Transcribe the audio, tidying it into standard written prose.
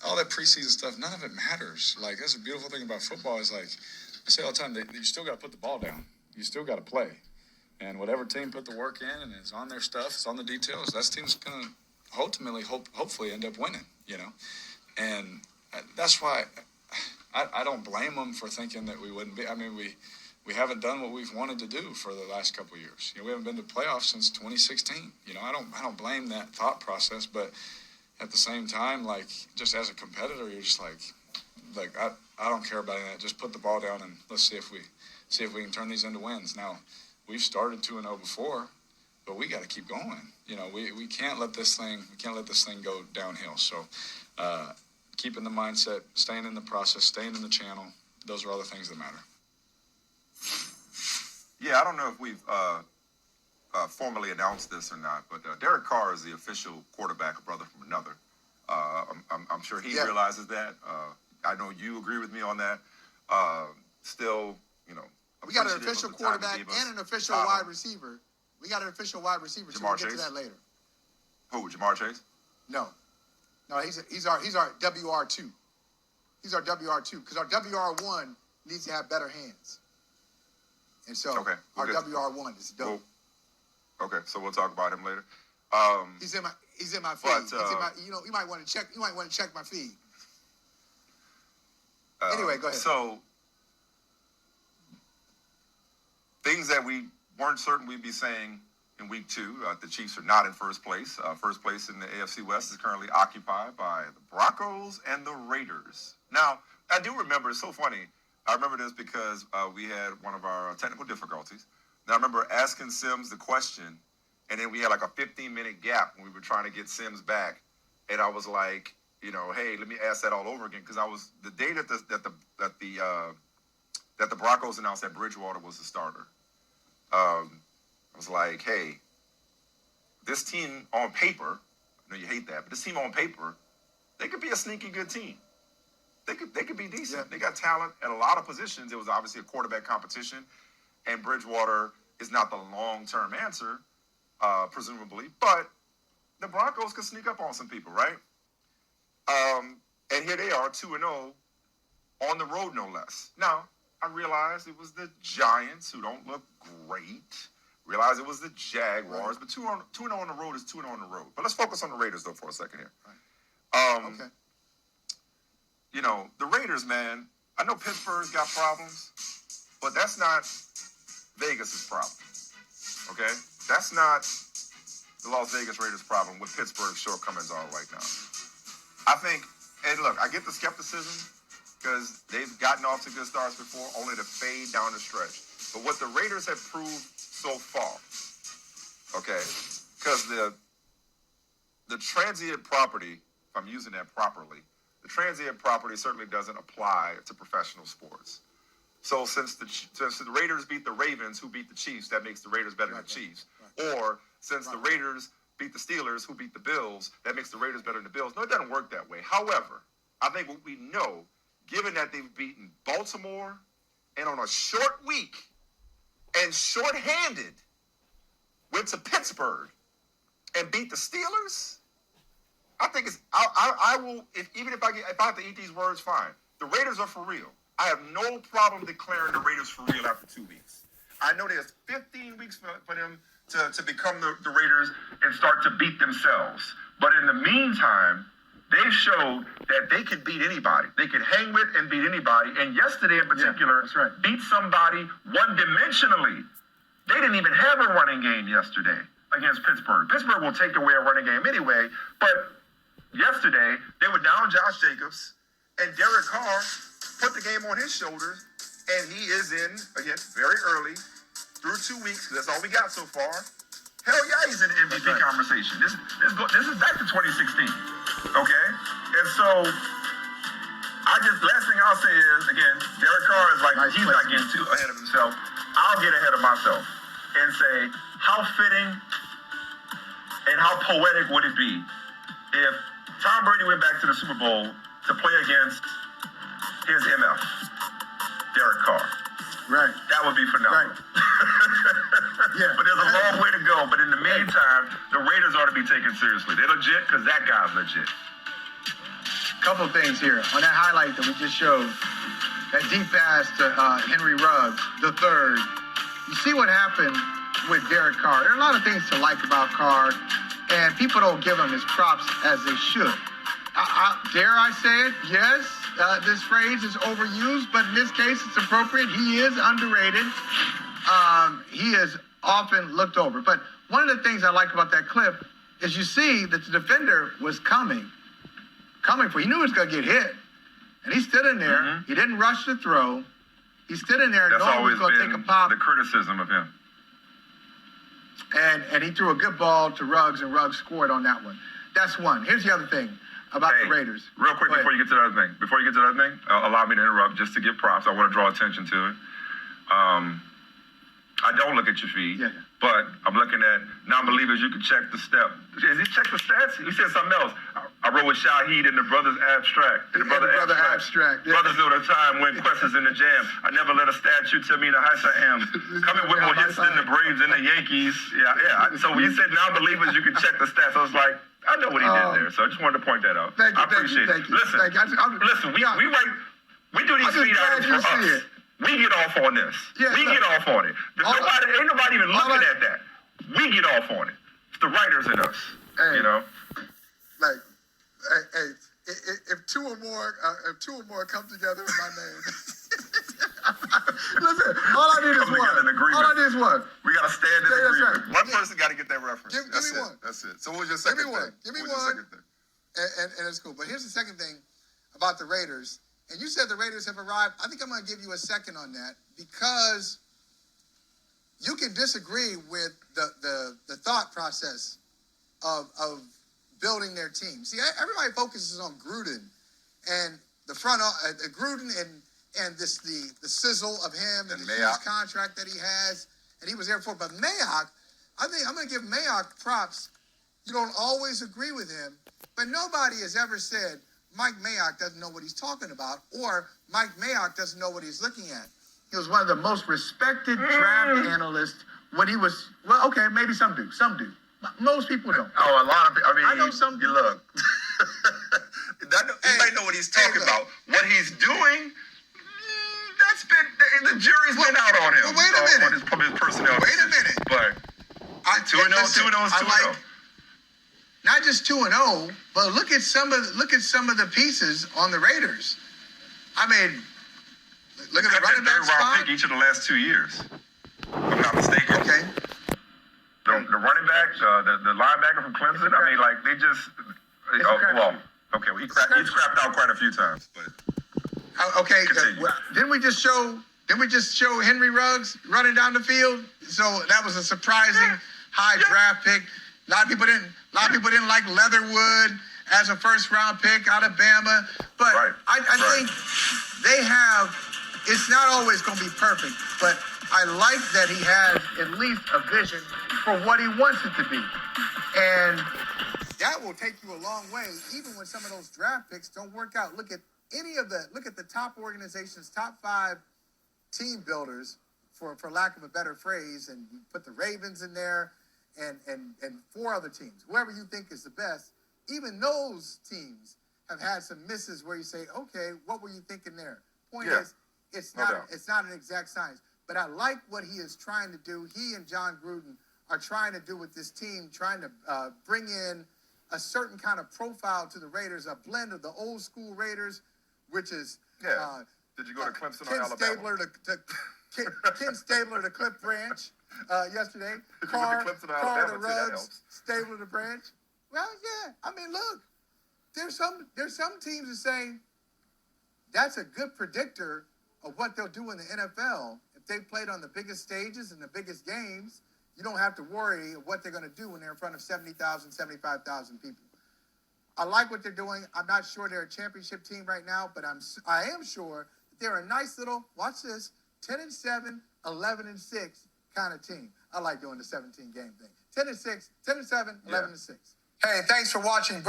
all that preseason stuff, none of it matters. Like, that's the beautiful thing about football is, like, I say all the time, you still got to put the ball down. You still got to play. And whatever team put the work in and is on their stuff, it's on the details, that team's going to ultimately, hopefully end up winning, you know. And that's why I don't blame them for thinking that we wouldn't be. I mean, we haven't done what we've wanted to do for the last couple of years. You know, we haven't been to playoffs since 2016. You know, I don't blame that thought process, but at the same time, like, just as a competitor, you're just like I don't care about any of that. Just put the ball down and let's see if we can turn these into wins. Now, we've started 2-0 before, but we got to keep going. You know, we can't let this thing go downhill. So, keeping the mindset, staying in the process, staying in the channel, those are all the things that matter. Yeah, I don't know if we've formally announced this or not, but Derek Carr is the official quarterback, a brother from another. I'm sure he realizes that. I know you agree with me on that. Still, you know, we got an official quarterback and an official wide receiver. We got an official wide receiver. So we'll get to that later. Who? Jamar Chase? No, he's our WR2. He's our WR2 because our WR1 needs to have better hands. And so our WR1 is dope. Okay, so we'll talk about him later. He's in my feed. You might want to check. You might want to check my feed. Anyway, go ahead. So things that we weren't certain we'd be saying in week 2. The Chiefs are not in first place. First place in the AFC West is currently occupied by the Broncos and the Raiders. Now, I do remember, it's so funny. I remember this because we had one of our technical difficulties. Now, I remember asking Sims the question, and then we had like a 15-minute gap when we were trying to get Sims back. And I was like, you know, hey, let me ask that all over again, because I was the day that the Broncos announced that Bridgewater was the starter. I was like, hey, this team on paper, I know you hate that, but this team on paper, they could be a sneaky good team. They could be decent. Yeah. They got talent at a lot of positions. It was obviously a quarterback competition, and Bridgewater is not the long-term answer, presumably, but the Broncos could sneak up on some people, right? And here they are, 2-0, on the road, no less. Now, I realized it was the Giants, who don't look great. Realized it was the Jaguars, but 2-0 on the road is 2-0 on the road. But let's focus on the Raiders, though, for a second here. Okay. You know, the Raiders, man, I know Pittsburgh's got problems, but that's not Vegas's problem, okay? That's not the Las Vegas Raiders' problem, what Pittsburgh's shortcomings are right now. I think, and look, I get the skepticism because they've gotten off to good starts before, only to fade down the stretch. But what the Raiders have proved so far, okay, because the transient property, if I'm using that properly, the transient property certainly doesn't apply to professional sports. So since the Raiders beat the Ravens, who beat the Chiefs, that makes the Raiders better than the Chiefs. Or since the Raiders beat the Steelers, who beat the Bills, that makes the Raiders better than the Bills. No, it doesn't work that way. However, I think what we know, given that they've beaten Baltimore and on a short week and shorthanded, went to Pittsburgh and beat the Steelers, I think it's I will even if I have to eat these words, fine. The Raiders are for real. I have no problem declaring the Raiders for real after 2 weeks. I know there's 15 weeks for them to become the Raiders and start to beat themselves. But in the meantime, they've showed that they could beat anybody. They could hang with and beat anybody. And yesterday in particular, beat somebody one-dimensionally. They didn't even have a running game yesterday against Pittsburgh. Pittsburgh will take away a running game anyway, but yesterday, they were down Josh Jacobs, and Derek Carr put the game on his shoulders, and he is in, again, very early, through 2 weeks, because that's all we got so far. Hell yeah, he's in the MVP conversation. This is back to 2016, okay? And so, last thing I'll say is, again, Derek Carr is like, he's not getting too ahead of himself. I'll get ahead of myself and say, how fitting and how poetic would it be if Tom Brady went back to the Super Bowl to play against his MF, Derek Carr. Right. That would be phenomenal. Right. Yeah. But there's a long way to go. But in the meantime, the Raiders ought to be taken seriously. They're legit because that guy's legit. couple of things here. On that highlight that we just showed, that deep pass to Henry Ruggs, the third. You see what happened with Derek Carr. There are a lot of things to like about Carr, and people don't give him his props as they should. Dare I say it? Yes, this phrase is overused, but in this case, it's appropriate. He is underrated. He is often looked over. But one of the things I like about that clip is you see that the defender was coming for. He knew he was going to get hit, and he stood in there. Mm-hmm. He didn't rush the throw. He stood in there knowing he was going to take a pop. The criticism of him. And he threw a good ball to Ruggs, and Ruggs scored on that one. That's one. Here's the other thing about the Raiders. Real quick before you get to the other thing. Allow me to interrupt just to give props. I want to draw attention to it. I don't look at your feed, but I'm looking at non-believers. You can check the step. Is he check the stats? He said something else. I wrote with Shaheed in the Brothers Abstract. Abstract. Yeah. Brothers of the time when questions in the jam. I never let a statue tell me the height I am. Coming with more hits than the Braves and the Yankees. Yeah. So when you said non-believers, you can check the stats. I was like, I know what he did there. So I just wanted to point that out. I appreciate it. Listen, we do these feed items for us. We get off on this. Yeah, we get off on it. Ain't nobody even looking at that. We get off on it. It's the writers in us. Hey, you know? Like, if two or more come together in my name. Listen, all I need is one. We got to stand in agreement. Right. One person got to get that reference. Give me one. That's it. So what was your second thing? Give me one. And it's cool. But here's the second thing about the Raiders. And you said the Raiders have arrived. I think I'm going to give you a second on that because you can disagree with the thought process of building their team. See, everybody focuses on Gruden and the front Gruden and the sizzle of him and the huge contract that he has, and he was there for. But Mayock, I think I'm going to give Mayock props. You don't always agree with him, but nobody has ever said Mike Mayock doesn't know what he's talking about, or Mike Mayock doesn't know what he's looking at. He was one of the most respected draft analysts when he was, well, okay, maybe some do. Most people don't. Oh, a lot of people. I know some do. Look. He might know what he's talking about. What he's doing, that's been, the jury's been out on him. Well, wait a minute. On his personnel. Wait a minute. But 2-0 is 2-0. Not just 2-0, but look at some of the pieces on the Raiders. I mean, look at the running back spot. Pick each of the last 2 years, if I'm not mistaken. Okay. The running back, the linebacker from Clemson. I mean, like they just. He's crapped out quite a few times, but. Okay. Didn't we just show Henry Ruggs running down the field? So that was a surprising high draft pick. A lot of people didn't like Leatherwood as a first-round pick out of Bama. But I think they have – it's not always going to be perfect, but I like that he has at least a vision for what he wants it to be. And that will take you a long way, even when some of those draft picks don't work out. Look at the top organizations, top 5 team builders, for lack of a better phrase, and you put the Ravens in there, and 4 other teams, whoever you think is the best, even those teams have had some misses where you say, okay, what were you thinking there? Point is, it's not an exact science. But I like what he is trying to do. He and John Gruden are trying to do with this team, trying to bring in a certain kind of profile to the Raiders, a blend of the old school Raiders, which is did you go to Clemson or Alabama? Ken Stabler to Cliff Branch yesterday. Carr to Ruggs, Stabler to Branch. Well, yeah. I mean, look, there's some teams that say that's a good predictor of what they'll do in the NFL. If they played on the biggest stages and the biggest games, you don't have to worry of what they're going to do when they're in front of 70,000, 75,000 people. I like what they're doing. I'm not sure they're a championship team right now, but I am sure that they're a nice little, watch this, 10-7, 11-6 kind of team. I like doing the 17-game thing. 10-6, 10-7, 11-6. Hey, thanks for watching.